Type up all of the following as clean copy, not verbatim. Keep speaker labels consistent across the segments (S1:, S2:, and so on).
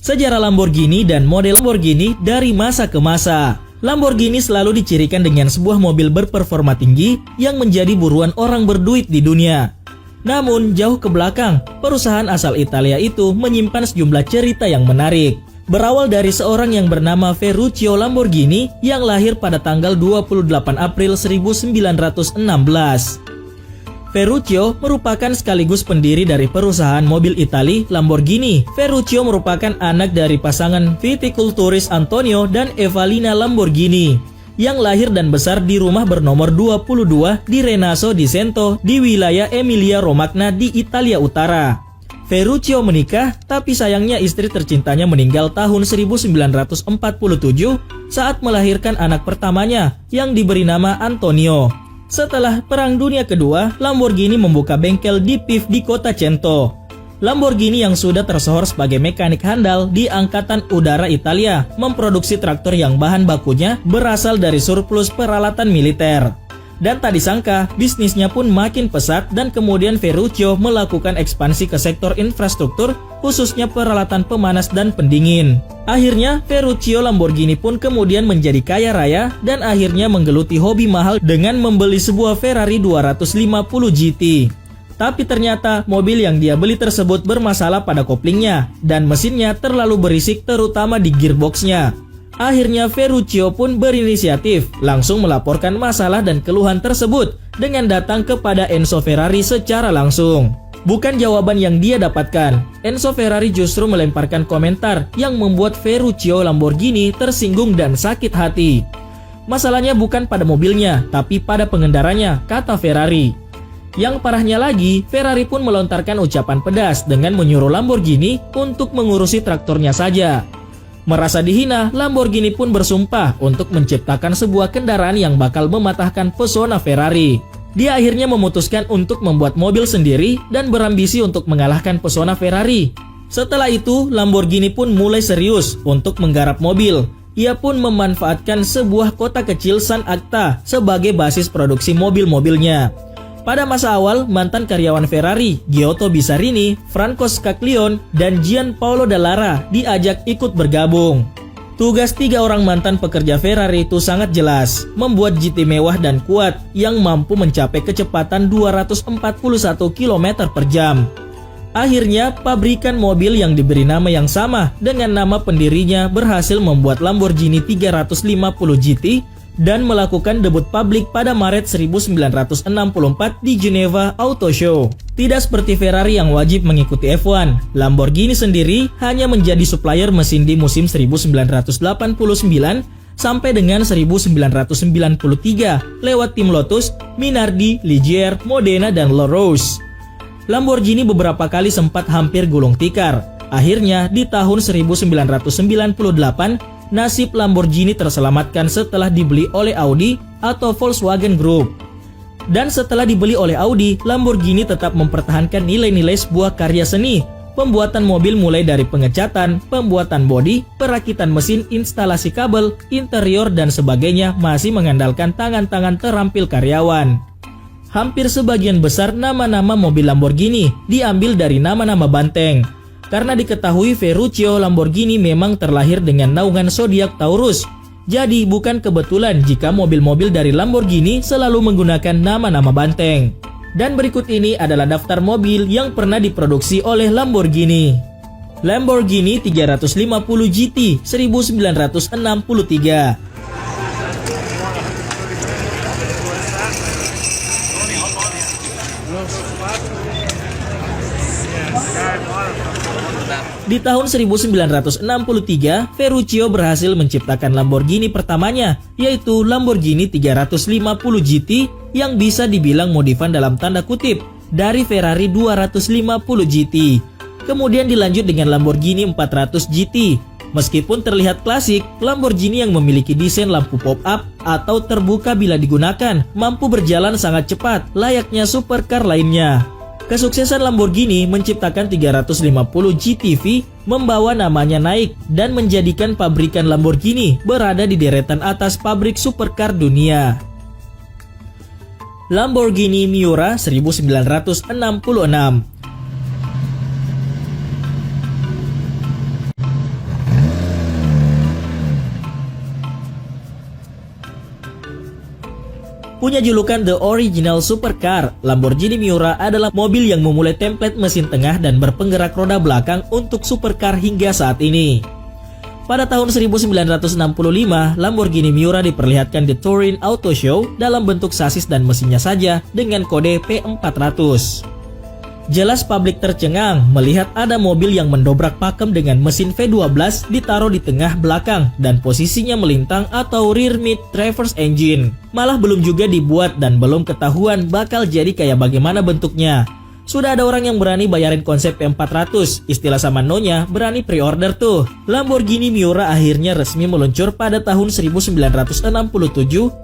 S1: Sejarah Lamborghini dan model Lamborghini dari masa ke masa. Lamborghini selalu dicirikan dengan sebuah mobil berperforma tinggi yang menjadi buruan orang berduit di dunia. Namun, jauh ke belakang, perusahaan asal Italia itu menyimpan sejumlah cerita yang menarik. Berawal dari seorang yang bernama Ferruccio Lamborghini yang lahir pada tanggal 28 April 1916. Ferruccio merupakan sekaligus pendiri dari perusahaan mobil Itali Lamborghini. Ferruccio merupakan anak dari pasangan vitikulturis Antonio dan Evalina Lamborghini yang lahir dan besar di rumah bernomor 22 di Renaso di Cento di wilayah Emilia-Romagna di Italia Utara. Ferruccio menikah, tapi sayangnya istri tercintanya meninggal tahun 1947 saat melahirkan anak pertamanya yang diberi nama Antonio. Setelah Perang Dunia Kedua, Lamborghini membuka bengkel di Pieve di kota Cento. Lamborghini yang sudah tersohor sebagai mekanik handal di Angkatan Udara Italia memproduksi traktor yang bahan bakunya berasal dari surplus peralatan militer. Dan tak disangka, bisnisnya pun makin pesat dan kemudian Ferruccio melakukan ekspansi ke sektor infrastruktur, khususnya peralatan pemanas dan pendingin. Akhirnya, Ferruccio Lamborghini pun kemudian menjadi kaya raya dan akhirnya menggeluti hobi mahal dengan membeli sebuah Ferrari 250 GT. Tapi ternyata mobil yang dia beli tersebut bermasalah pada koplingnya dan mesinnya terlalu berisik terutama di gearboxnya. Akhirnya Ferruccio pun berinisiatif langsung melaporkan masalah dan keluhan tersebut dengan datang kepada Enzo Ferrari secara langsung. Bukan jawaban yang dia dapatkan, Enzo Ferrari justru melemparkan komentar yang membuat Ferruccio Lamborghini tersinggung dan sakit hati. Masalahnya bukan pada mobilnya, tapi pada pengendaranya, kata Ferrari. Yang parahnya lagi, Ferrari pun melontarkan ucapan pedas dengan menyuruh Lamborghini untuk mengurusi traktornya saja. Merasa dihina, Lamborghini pun bersumpah untuk menciptakan sebuah kendaraan yang bakal mematahkan pesona Ferrari. Dia akhirnya memutuskan untuk membuat mobil sendiri dan berambisi untuk mengalahkan pesona Ferrari. Setelah itu, Lamborghini pun mulai serius untuk menggarap mobil. Ia pun memanfaatkan sebuah kota kecil San Agta sebagai basis produksi mobil-mobilnya. Pada masa awal, mantan karyawan Ferrari, Giotto Bisarini, Franco Scaglione, dan Gianpaolo Dallara diajak ikut bergabung. Tugas 3 orang mantan pekerja Ferrari itu sangat jelas, membuat GT mewah dan kuat yang mampu mencapai kecepatan 241 km per jam. Akhirnya, pabrikan mobil yang diberi nama yang sama dengan nama pendirinya berhasil membuat Lamborghini 350 GT dan melakukan debut publik pada Maret 1964 di Geneva Auto Show. Tidak seperti Ferrari yang wajib mengikuti F1, Lamborghini sendiri hanya menjadi supplier mesin di musim 1989 sampai dengan 1993 lewat tim Lotus, Minardi, Ligier, Modena, dan La Rose. Lamborghini beberapa kali sempat hampir gulung tikar. Akhirnya di tahun 1998, nasib Lamborghini terselamatkan setelah dibeli oleh Audi atau Volkswagen Group. Dan setelah dibeli oleh Audi, Lamborghini tetap mempertahankan nilai-nilai sebuah karya seni. Pembuatan mobil mulai dari pengecatan, pembuatan bodi, perakitan mesin, instalasi kabel, interior, dan sebagainya masih mengandalkan tangan-tangan terampil karyawan. Hampir sebagian besar nama-nama mobil Lamborghini diambil dari nama-nama banteng. Karena diketahui Ferruccio Lamborghini memang terlahir dengan naungan zodiak Taurus. Jadi bukan kebetulan jika mobil-mobil dari Lamborghini selalu menggunakan nama-nama banteng. Dan berikut ini adalah daftar mobil yang pernah diproduksi oleh Lamborghini. Lamborghini 350 GT 1963. Di tahun 1963, Ferruccio berhasil menciptakan Lamborghini pertamanya, yaitu Lamborghini 350 GT yang bisa dibilang modifan dalam tanda kutip dari Ferrari 250 GT. Kemudian dilanjut dengan Lamborghini 400 GT. Meskipun terlihat klasik, Lamborghini yang memiliki desain lampu pop-up atau terbuka bila digunakan, mampu berjalan sangat cepat layaknya supercar lainnya. Kesuksesan Lamborghini menciptakan 350 GTV membawa namanya naik dan menjadikan pabrikan Lamborghini berada di deretan atas pabrik supercar dunia. Lamborghini Miura 1966. Punya julukan The Original Supercar, Lamborghini Miura adalah mobil yang memulai template mesin tengah dan berpenggerak roda belakang untuk supercar hingga saat ini. Pada tahun 1965, Lamborghini Miura diperlihatkan di Turin Auto Show dalam bentuk sasis dan mesinnya saja dengan kode P400. Jelas publik tercengang melihat ada mobil yang mendobrak pakem dengan mesin V12 ditaruh di tengah belakang dan posisinya melintang atau rear mid traverse engine. Malah belum juga dibuat dan belum ketahuan bakal jadi kayak bagaimana bentuknya. Sudah ada orang yang berani bayarin konsep P400, istilah sama Nonya berani pre-order tuh. Lamborghini Miura akhirnya resmi meluncur pada tahun 1967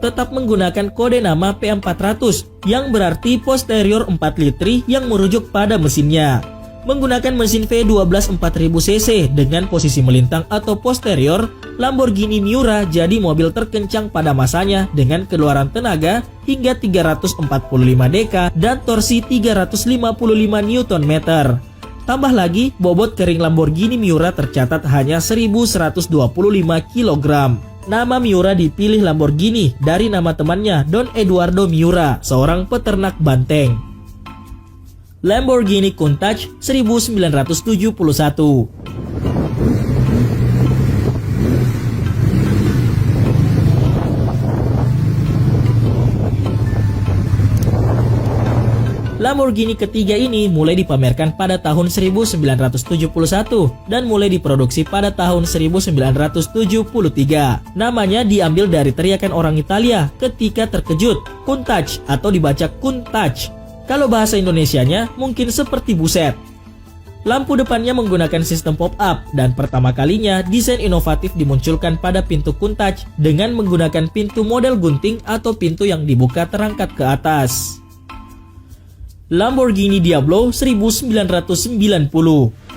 S1: tetap menggunakan kode nama P400 yang berarti posterior 4 litri yang merujuk pada mesinnya. Menggunakan mesin V12 4000cc dengan posisi melintang atau posterior, Lamborghini Miura jadi mobil terkencang pada masanya dengan keluaran tenaga hingga 345 dk dan torsi 355 Nm. Tambah lagi, bobot kering Lamborghini Miura tercatat hanya 1125 kg. Nama Miura dipilih Lamborghini dari nama temannya Don Eduardo Miura, seorang peternak banteng. Lamborghini Countach 1971. Lamborghini ketiga ini mulai dipamerkan pada tahun 1971 dan mulai diproduksi pada tahun 1973. Namanya diambil dari teriakan orang Italia ketika terkejut, Countach atau dibaca Countach. Kalau bahasa Indonesianya mungkin seperti buset. Lampu depannya menggunakan sistem pop-up dan pertama kalinya desain inovatif dimunculkan pada pintu Countach dengan menggunakan pintu model gunting atau pintu yang dibuka terangkat ke atas. Lamborghini Diablo 1990.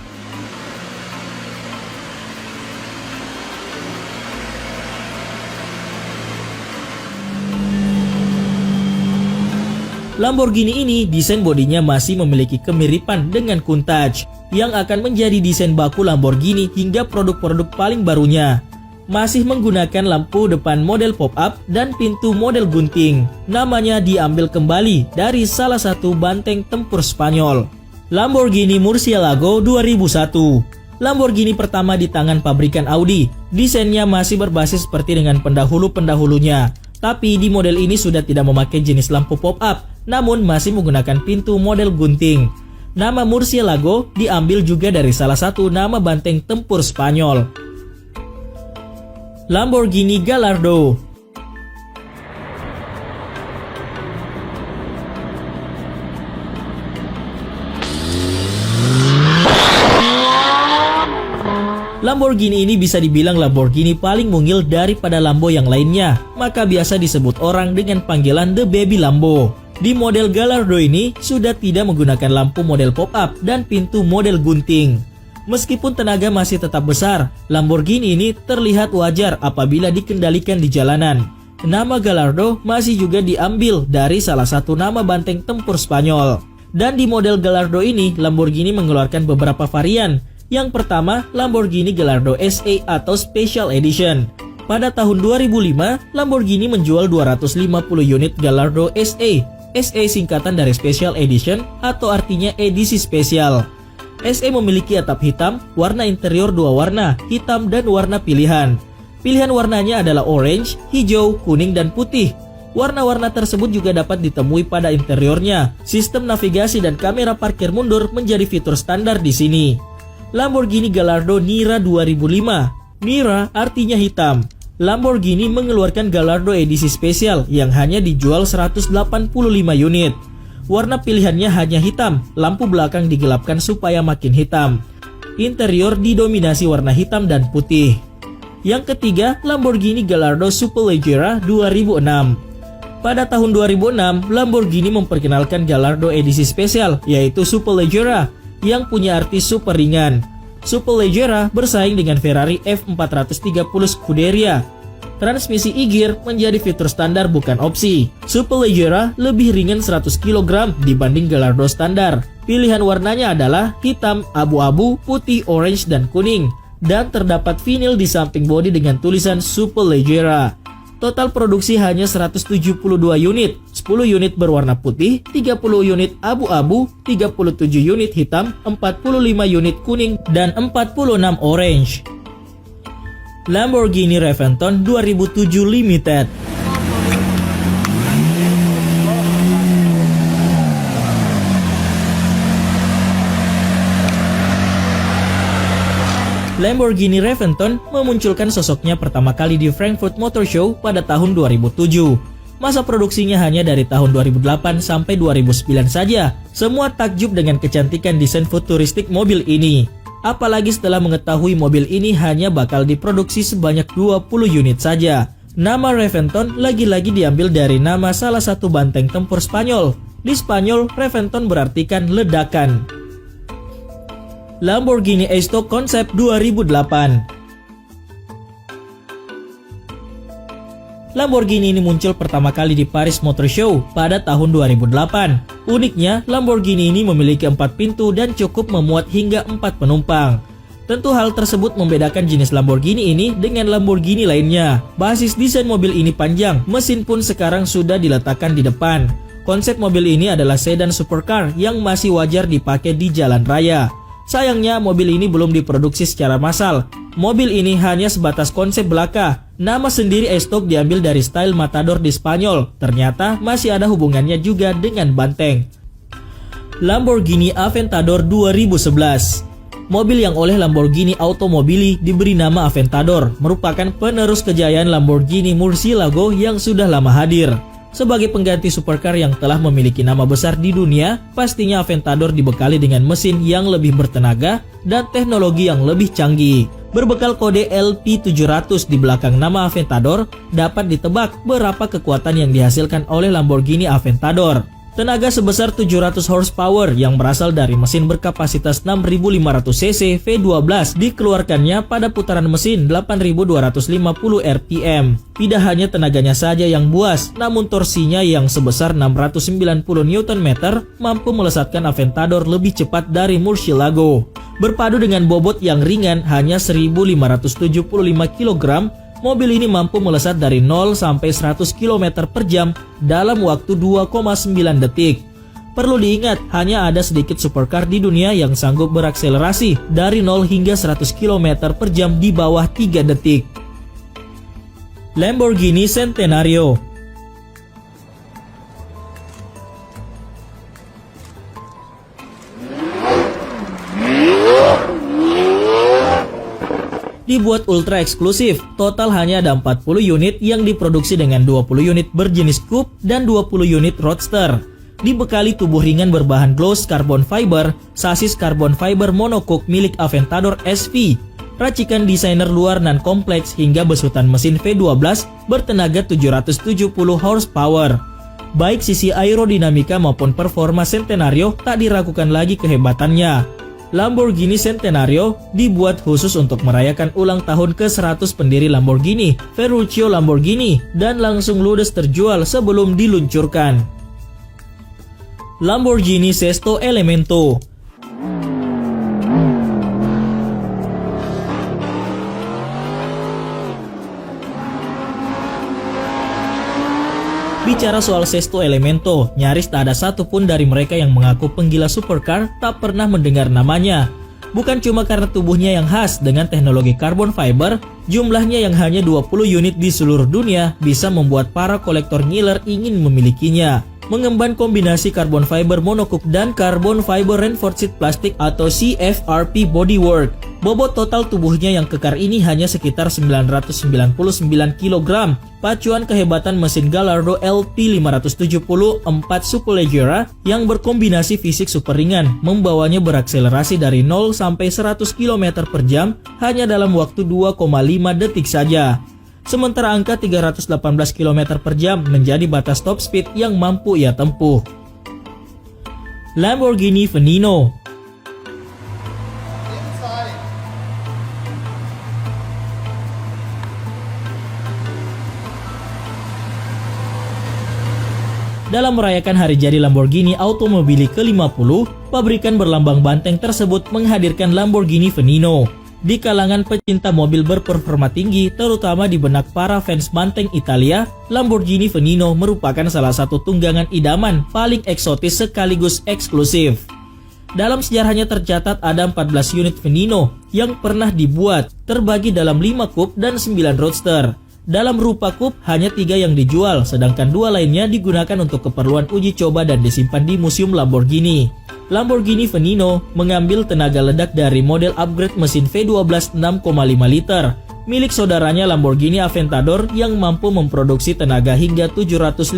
S1: Lamborghini ini desain bodinya masih memiliki kemiripan dengan Countach yang akan menjadi desain baku Lamborghini hingga produk-produk paling barunya. Masih menggunakan lampu depan model pop-up dan pintu model gunting. Namanya diambil kembali dari salah satu banteng tempur Spanyol. Lamborghini Murcielago 2001. Lamborghini pertama di tangan pabrikan Audi. Desainnya masih berbasis seperti dengan pendahulu-pendahulunya. Tapi di model ini sudah tidak memakai jenis lampu pop-up, namun masih menggunakan pintu model gunting. Nama Murcielago diambil juga dari salah satu nama banteng tempur Spanyol. Lamborghini Gallardo. Lamborghini ini bisa dibilang Lamborghini paling mungil daripada Lambo yang lainnya, maka biasa disebut orang dengan panggilan The Baby Lambo. Di model Gallardo ini sudah tidak menggunakan lampu model pop-up dan pintu model gunting. Meskipun tenaga masih tetap besar, Lamborghini ini terlihat wajar apabila dikendalikan di jalanan. Nama Gallardo masih juga diambil dari salah satu nama banteng tempur Spanyol. Dan di model Gallardo ini, Lamborghini mengeluarkan beberapa varian. Yang pertama, Lamborghini Gallardo SA atau Special Edition. Pada tahun 2005, Lamborghini menjual 250 unit Gallardo SA. SA singkatan dari Special Edition atau artinya edisi spesial. SA memiliki atap hitam, warna interior dua warna, hitam dan warna pilihan. Pilihan warnanya adalah orange, hijau, kuning, dan putih. Warna-warna tersebut juga dapat ditemui pada interiornya. Sistem navigasi dan kamera parkir mundur menjadi fitur standar di sini. Lamborghini Gallardo Nira 2005. Nira artinya hitam. Lamborghini mengeluarkan Gallardo edisi spesial yang hanya dijual 185 unit. Warna pilihannya hanya hitam, lampu belakang digelapkan supaya makin hitam. Interior didominasi warna hitam dan putih. Yang ketiga, Lamborghini Gallardo Superleggera 2006. Pada tahun 2006, Lamborghini memperkenalkan Gallardo edisi spesial, yaitu Superleggera, yang punya arti super ringan. Superleggera bersaing dengan Ferrari F430 Scuderia. Transmisi e-gear menjadi fitur standar bukan opsi. Superleggera lebih ringan 100 kg dibanding Gallardo standar. Pilihan warnanya adalah hitam, abu-abu, putih, orange, dan kuning. Dan terdapat vinil di samping bodi dengan tulisan Superleggera. Total produksi hanya 172 unit, 10 unit berwarna putih, 30 unit abu-abu, 37 unit hitam, 45 unit kuning, dan 46 orange. Lamborghini Reventon 2007 Limited. Lamborghini Reventon memunculkan sosoknya pertama kali di Frankfurt Motor Show pada tahun 2007. Masa produksinya hanya dari tahun 2008 sampai 2009 saja. Semua takjub dengan kecantikan desain futuristik mobil ini. Apalagi setelah mengetahui mobil ini hanya bakal diproduksi sebanyak 20 unit saja. Nama Reventon lagi-lagi diambil dari nama salah satu banteng tempur Spanyol. Di Spanyol, Reventon berartikan ledakan. Lamborghini E-Stock Concept 2008. Lamborghini ini muncul pertama kali di Paris Motor Show pada tahun 2008. Uniknya, Lamborghini ini memiliki 4 pintu dan cukup memuat hingga 4 penumpang. Tentu hal tersebut membedakan jenis Lamborghini ini dengan Lamborghini lainnya. Basis desain mobil ini panjang, mesin pun sekarang sudah diletakkan di depan. Konsep mobil ini adalah sedan supercar yang masih wajar dipakai di jalan raya. Sayangnya mobil ini belum diproduksi secara massal. Mobil ini hanya sebatas konsep belaka. Nama sendiri E-Stock diambil dari style Matador di Spanyol. Ternyata masih ada hubungannya juga dengan banteng. Lamborghini Aventador 2011. Mobil yang oleh Lamborghini Automobili diberi nama Aventador merupakan penerus kejayaan Lamborghini Murcielago yang sudah lama hadir. Sebagai pengganti supercar yang telah memiliki nama besar di dunia, pastinya Aventador dibekali dengan mesin yang lebih bertenaga dan teknologi yang lebih canggih. Berbekal kode LP700 di belakang nama Aventador, dapat ditebak berapa kekuatan yang dihasilkan oleh Lamborghini Aventador. Tenaga sebesar 700 horsepower yang berasal dari mesin berkapasitas 6.500 cc V12 dikeluarkannya pada putaran mesin 8.250 rpm. Tidak hanya tenaganya saja yang buas, namun torsinya yang sebesar 690 Nm mampu melesatkan Aventador lebih cepat dari Murcielago. Berpadu dengan bobot yang ringan hanya 1.575 kg, mobil ini mampu melesat dari 0 sampai 100 km per jam dalam waktu 2,9 detik. Perlu diingat, hanya ada sedikit supercar di dunia yang sanggup berakselerasi dari 0 hingga 100 km per jam di bawah 3 detik. Lamborghini Centenario. Dibuat ultra eksklusif, total hanya ada 40 unit yang diproduksi dengan 20 unit berjenis coupe dan 20 unit roadster. Dibekali tubuh ringan berbahan gloss carbon fiber, sasis carbon fiber monocoque milik Aventador SV, racikan desainer luar nan kompleks hingga besutan mesin V12 bertenaga 770 horsepower. Baik sisi aerodinamika maupun performa Centenario tak diragukan lagi kehebatannya. Lamborghini Centenario dibuat khusus untuk merayakan ulang tahun ke-100 pendiri Lamborghini, Ferruccio Lamborghini, dan langsung ludes terjual sebelum diluncurkan. Lamborghini Sesto Elemento. Bicara soal Sesto Elemento, nyaris tak ada satupun dari mereka yang mengaku penggila supercar tak pernah mendengar namanya. Bukan cuma karena tubuhnya yang khas dengan teknologi carbon fiber, jumlahnya yang hanya 20 unit di seluruh dunia bisa membuat para kolektor ngiler ingin memilikinya. Mengemban kombinasi carbon fiber monocoque dan carbon fiber reinforced plastic atau CFRP bodywork. Bobot total tubuhnya yang kekar ini hanya sekitar 999 kg. Pacuan kehebatan mesin Gallardo LP570 4 Superleggera yang berkombinasi fisik super ringan membawanya berakselerasi dari 0 sampai 100 km per jam hanya dalam waktu 2,5 detik saja. Sementara angka 318 km per jam menjadi batas top speed yang mampu ia tempuh. Lamborghini Veneno. Dalam merayakan hari jadi Lamborghini Automobili ke-50, pabrikan berlambang banteng tersebut menghadirkan Lamborghini Veneno. Di kalangan pecinta mobil berperforma tinggi, terutama di benak para fans banteng Italia, Lamborghini Veneno merupakan salah satu tunggangan idaman paling eksotis sekaligus eksklusif. Dalam sejarahnya tercatat ada 14 unit Veneno yang pernah dibuat, terbagi dalam 5 coupe dan 9 roadster. Dalam rupa coupe hanya 3 yang dijual, sedangkan 2 lainnya digunakan untuk keperluan uji coba dan disimpan di Museum Lamborghini. Lamborghini Veneno mengambil tenaga ledak dari model upgrade mesin V12 6,5 liter milik saudaranya Lamborghini Aventador yang mampu memproduksi tenaga hingga 750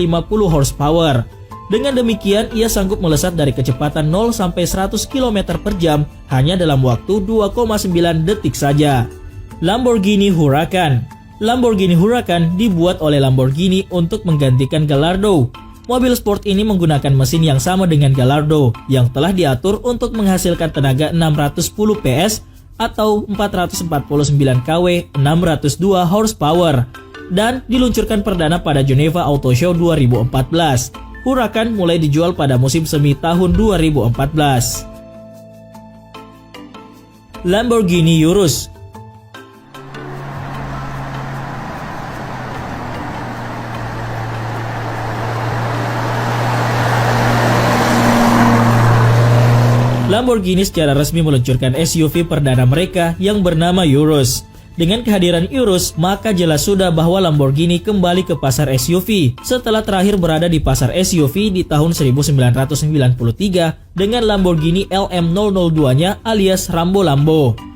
S1: horsepower. Dengan demikian, ia sanggup melesat dari kecepatan 0 sampai 100 km per jam hanya dalam waktu 2,9 detik saja. Lamborghini Huracan. Lamborghini Huracan dibuat oleh Lamborghini untuk menggantikan Gallardo. Mobil sport ini menggunakan mesin yang sama dengan Gallardo yang telah diatur untuk menghasilkan tenaga 610 PS atau 449 kW 602 horsepower dan diluncurkan perdana pada Geneva Auto Show 2014. Huracan mulai dijual pada musim semi tahun 2014. Lamborghini Urus. Lamborghini secara resmi meluncurkan SUV perdana mereka yang bernama Urus. Dengan kehadiran Urus, maka jelas sudah bahwa Lamborghini kembali ke pasar SUV setelah terakhir berada di pasar SUV di tahun 1993 dengan Lamborghini LM002-nya alias Rambo Lambo.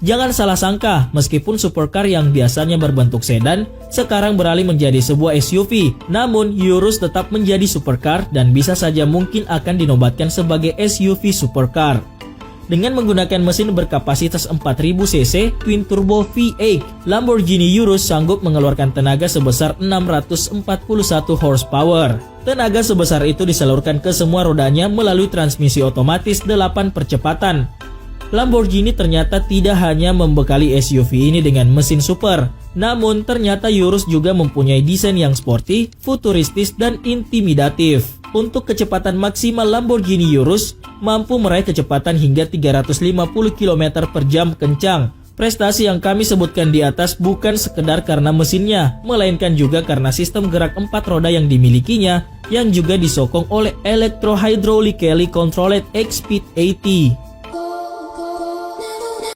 S1: Jangan salah sangka, meskipun supercar yang biasanya berbentuk sedan sekarang beralih menjadi sebuah SUV, namun Urus tetap menjadi supercar dan bisa saja mungkin akan dinobatkan sebagai SUV supercar. Dengan menggunakan mesin berkapasitas 4000 cc twin turbo V8, Lamborghini Urus sanggup mengeluarkan tenaga sebesar 641 horsepower. Tenaga sebesar itu disalurkan ke semua rodanya melalui transmisi otomatis 8 percepatan. Lamborghini ternyata tidak hanya membekali SUV ini dengan mesin super, namun ternyata Urus juga mempunyai desain yang sporty, futuristis, dan intimidatif. Untuk kecepatan maksimal Lamborghini Urus mampu meraih kecepatan hingga 350 km per jam kencang. Prestasi yang kami sebutkan di atas bukan sekedar karena mesinnya, melainkan juga karena sistem gerak 4 roda yang dimilikinya yang juga disokong oleh Electro Hydraulically Controlled X-Speed 80.